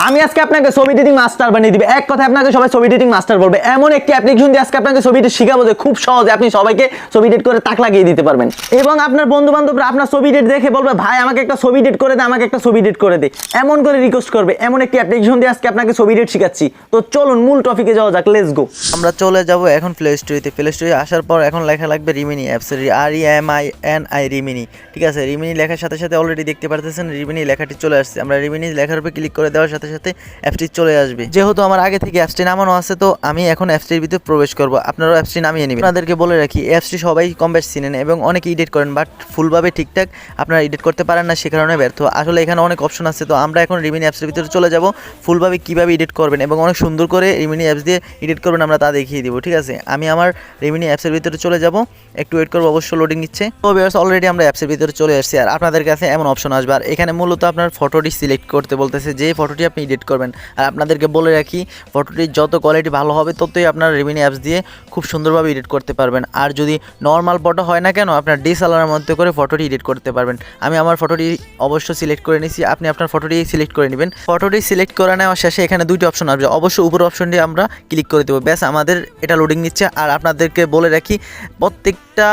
আমি আজকে আপনাকে ছবি এডিটিং মাস্টার বানিয়ে দিবে। এক কথায় আপনাকে সবাই ছবি এডিটিং মাস্টার বলবে। এমন একটি অ্যাপ্লিকেশন দিয়ে আজকে আপনাকে ছবি এডিট শিখাবো যে খুব সহজে আপনি সবাইকে ছবি এডিট করে তাক লাগিয়ে দিতে পারবেন। এবং আপনার বন্ধু বান্ধবরা আপনার ছবি এডিট দেখে বলবে ভাই আমাকে একটা ছবি এডিট করে দে, আমাকে একটা ছবি এডিট করে দে, এমন করে রিকোয়েস্ট করবে। এমন একটি অ্যাপ্লিকেশন দিয়ে আজকে আপনাকে ছবি এডিট শিখাচ্ছি। তো চলুন মূল টপিকে যাওয়া যাক, লেটস গো। আমরা চলে যাব এখন প্লে স্টোরে। প্লে স্টোরে আসার পর এখন লেখা লাগবে রিমিনি অ্যাপস, REMINI রিমিনি। ঠিক আছে, রিমিনি লেখার সাথে সাথে অলরেডি দেখতে পারতেছেন রিমিনি লেখাটি চলে আসছে। আমরা রিমিনি লেখার উপর ক্লিক করে দেওয়ার সাথে সাথে অ্যাপসটি চলে আসবে। যেহেতু আমার আগে থেকে অ্যাপসটি নামানো আছে, তো আমি এখন অ্যাপসটির ভিতরে প্রবেশ করব। আপনারাও অ্যাপসটি নামিয়ে নেবেন। আপনাদেরকে বলে রাখি অ্যাপসটি সবাই কম বেশ চিনেন এবং অনেকে এডিট করেন, বাট ফুলভাবে ঠিকঠাক আপনারা এডিট করতে পারেন না, সে কারণে ব্যর্থ। আসলে এখানে অনেক অপশন আছে, তো আমরা এখন রিমিনি অ্যাপসের ভিতরে চলে যাব। ফুলভাবে কীভাবে এডিট করবেন এবং অনেক সুন্দর করে রিমিনি অ্যাপস দিয়ে এডিট করবেন আমরা তা দেখিয়ে দিব। ঠিক আছে, আমি আমার রিমিনি অ্যাপসের ভিতরে চলে যাব, একটু ওয়েট করবো, অবশ্য লোডিং নিচ্ছে। তো ভিউয়ার্স অলরেডি আমরা অ্যাপসের ভিতরে চলে আসছি। আর আপনাদের কাছে এমন অপশন আসবে, আর এখানে মূলত আপনার ফটোটি সিলেক্ট করতে বলতেছে, যে ফটোটি আপনি এডিট করবেন। আর আপনাদেরকে বলে রাখি ফটোটির যত কোয়ালিটি ভালো হবে ততই আপনার রিমিনি অ্যাপস দিয়ে খুব সুন্দরভাবে এডিট করতে পারবেন। আর যদি নর্মাল ফটো হয় না কেন, আপনার ডিএসএলআরের মধ্যে করে ফটোটি এডিট করতে পারবেন। আমি আমার ফটোটি অবশ্য সিলেক্ট করে নিয়েছি, আপনি আপনার ফটোটি সিলেক্ট করে নেবেন। ফটোটি সিলেক্ট করে নেওয়ার শেষে এখানে দুইটি অপশন আসবে, অবশ্যই উপর অপশনটি আমরা ক্লিক করে দেবো। ব্যাস আমাদের এটা লোডিং নিচ্ছে। আর আপনাদেরকে বলে রাখি প্রত্যেকটা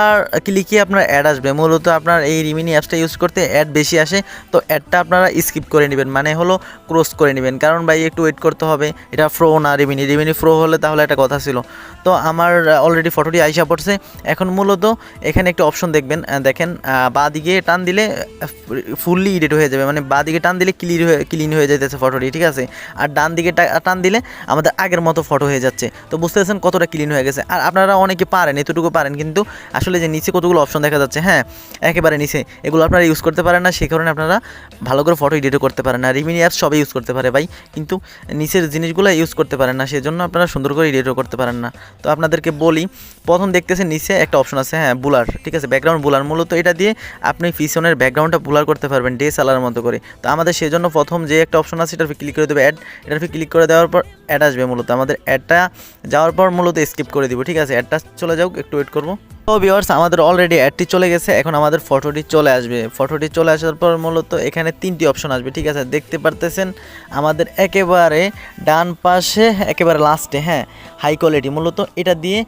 ক্লিকে আপনার অ্যাড আসবে। মূলত আপনার এই রিমিনি অ্যাপসটা ইউজ করতে অ্যাড বেশি আসে, তো অ্যাডটা আপনারা স্কিপ করে নেবেন, মানে হলো ক্রস করে নেবেন। কারণ ভাই একটু ওয়েট করতে হবে, এটা প্রো না রিমিনি প্রো হলে তাহলে একটা কথা ছিল। তো আমার অলরেডি ফটোটি আইসা পড়ছে। এখন মূলত এখানে একটা অপশন দেখবেন, দেখেন বাঁ দিকে টান দিলে ফুললি এডিট হয়ে যাবে, মানে বাঁ দিকে টান দিলে ক্লিন হয়ে যেতেছে ফটোটি। ঠিক আছে, আর ডান দিকে টান দিলে আমাদের আগের মতো ফটো হয়ে যাচ্ছে। তো বুঝতেছেন কতটা ক্লিন হয়ে গেছে। আর আপনারা অনেকে পারেন, এতটুকু পারেন, কিন্তু আসলে যে নিচে কতগুলো অপশন দেখা যাচ্ছে, হ্যাঁ একেবারে নিচে, এগুলো আপনারা ইউজ করতে পারেন না, সেই কারণে আপনারা ভালো করে ফটো এডিটও করতে পারেন না। রিমিনি অ্যাপস সবাই ইউজ করতে পারে ভাই, কিন্তু নিচের জিনিসগুলো ইউজ করতে পারেন না, সেজন্য আপনারা সুন্দর করে এডিটও করতে পারেন না। তো আপনাদেরকে বলি, প্রথম দেখতেছেন নিচে একটা অপশন আছে, হ্যাঁ বুলার। ঠিক আছে, ব্যাকগ্রাউন্ড বুলার। মূলত এটা দিয়ে আপনি পিছনের ব্যাকগ্রাউন্ডটা বুলার করতে পারবেন ডিএসএলআর মতো করে। তো আমাদের সেজন্য প্রথম যে একটা অপশন আছে এটার ক্লিক করে দেবে অ্যাড। এটার ক্লিক করে দেওয়ার পর অ্যাড আসবে। মূলত আমাদের অ্যাডটা যাওয়ার পর মূলত স্কিপ করে দিব। ঠিক আছে, অ্যাডটা চলে যাও, একটু ওয়েট করবো। তো ভিউয়ার্স আমাদের অলরেডি অ্যাডটি চলে গেছে, এখন আমাদের ফটোটি চলে আসবে। ফটোটি চলে আসার পর মূলত এখানে তিনটি অপশন আসবে। ঠিক আছে, দেখতে পারতেছেন আমাদের একেবারে ডান পাশে একেবারে লাস্টে, হ্যাঁ হাই কোয়ালিটি। মূলত এটা দিয়ে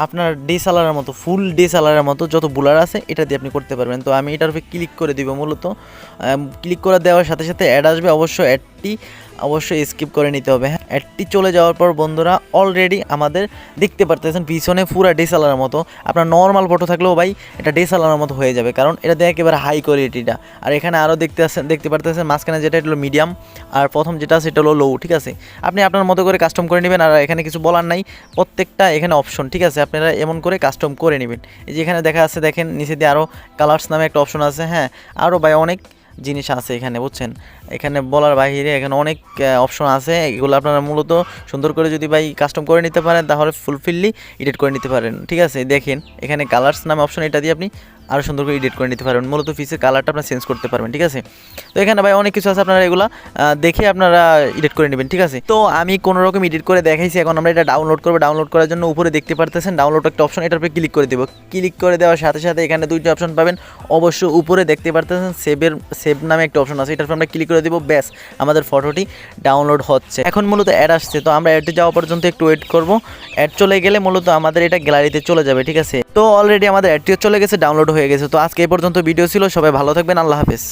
আপনার ডিএসএলআরের মতো, ফুল ডিএসএলআরের মতো যত বুলার আছে এটা দিয়ে আপনি করতে পারবেন। তো আমি এটার উপরে ক্লিক করে দিব। মূলত ক্লিক করে দেওয়ার সাথে সাথে অ্যাড আসবে, অবশ্য অ্যাডটি অবশ্যই স্কিপ করে নিতে হবে। হ্যাঁ, অ্যাডটি চলে যাওয়ার পর বন্ধুরা অলরেডি আমাদের দেখতে পারতেছেন পিছনে পুরা ডিএসএলআরের মতো। আপনার নর্মাল ফটো থাকলেও ভাই এটা ডিএসএলআরের মতো হয়ে যাবে, কারণ এটা দিয়ে একেবারে হাই কোয়ালিটিটা। আর এখানে আরও দেখতে পারতেছেন মাঝখানে যেটা হলো মিডিয়াম, আর প্রথম যেটা আছে সেটা হলো লো। ঠিক আছে, আপনি আপনার মতো করে কাস্টম করে নেবেন, আর এখানে কিছু বলার নাই, প্রত্যেকটা এখানে অপশন। ঠিক আছে, আপনারা এমন করে কাস্টম করে নেবেন। এই যে এখানে দেখা আছে, দেখেন নিচে দিয়ে আরও কালার্স নামে একটা অপশন আছে। হ্যাঁ, আরও ভাই অনেক জিনিস আছে এখানে, বুঝছেন, এখানে বলার বাইরে এখানে অনেক অপশন আছে। এগুলো আপনারা মূলত সুন্দর করে যদি ভাই কাস্টম করে নিতে পারেন তাহলে ফুলফিললি এডিট করে নিতে পারেন। ঠিক আছে, দেখেন এখানে কালার্স নামে অপশন, এটা দিয়ে আপনি আরও সুন্দর করে এডিট করে নিতে পারবেন। মূলত ফিসের কালারটা আপনারা চেঞ্জ করতে পারবেন। ঠিক আছে, তো এখানে ভাই অনেক কিছু আছে, আপনারা এগুলো দেখে আপনারা এডিট করে নেবেন। ঠিক আছে, তো আমি কোনো রকম এডিট করে দেখাইছি। এখন আমরা এটা ডাউনলোড করবো। ডাউনলোড করার জন্য উপরে দেখতে পারতেছেন ডাউনলোড একটা অপশন, এটার উপরে ক্লিক করে দেবো। ক্লিক করে দেওয়ার সাথে সাথে এখানে দুইটা অপশন পাবেন। অবশ্য উপরে দেখতে পারতেছেন সেভ নামে একটা অপশন আছে, এটার উপর আমরা ক্লিক করে দেবো। ব্যাস আমাদের ফটোটি ডাউনলোড হচ্ছে। এখন মূলত অ্যাড আসছে, তো আমরা অ্যাডে যাওয়া পর্যন্ত একটু ওয়েট করবো। অ্যাড চলে গেলে মূলত আমাদের এটা গ্যালারিতে চলে যাবে। ঠিক আছে, তো অলরেডি আমাদের অ্যাডটিও চলে গেছে, ডাউনলোড হয়ে গেছে। তো আজকে এই পর্যন্ত ভিডিও ছিল, সবাই ভালো থাকবেন, আল্লাহ হাফেজ।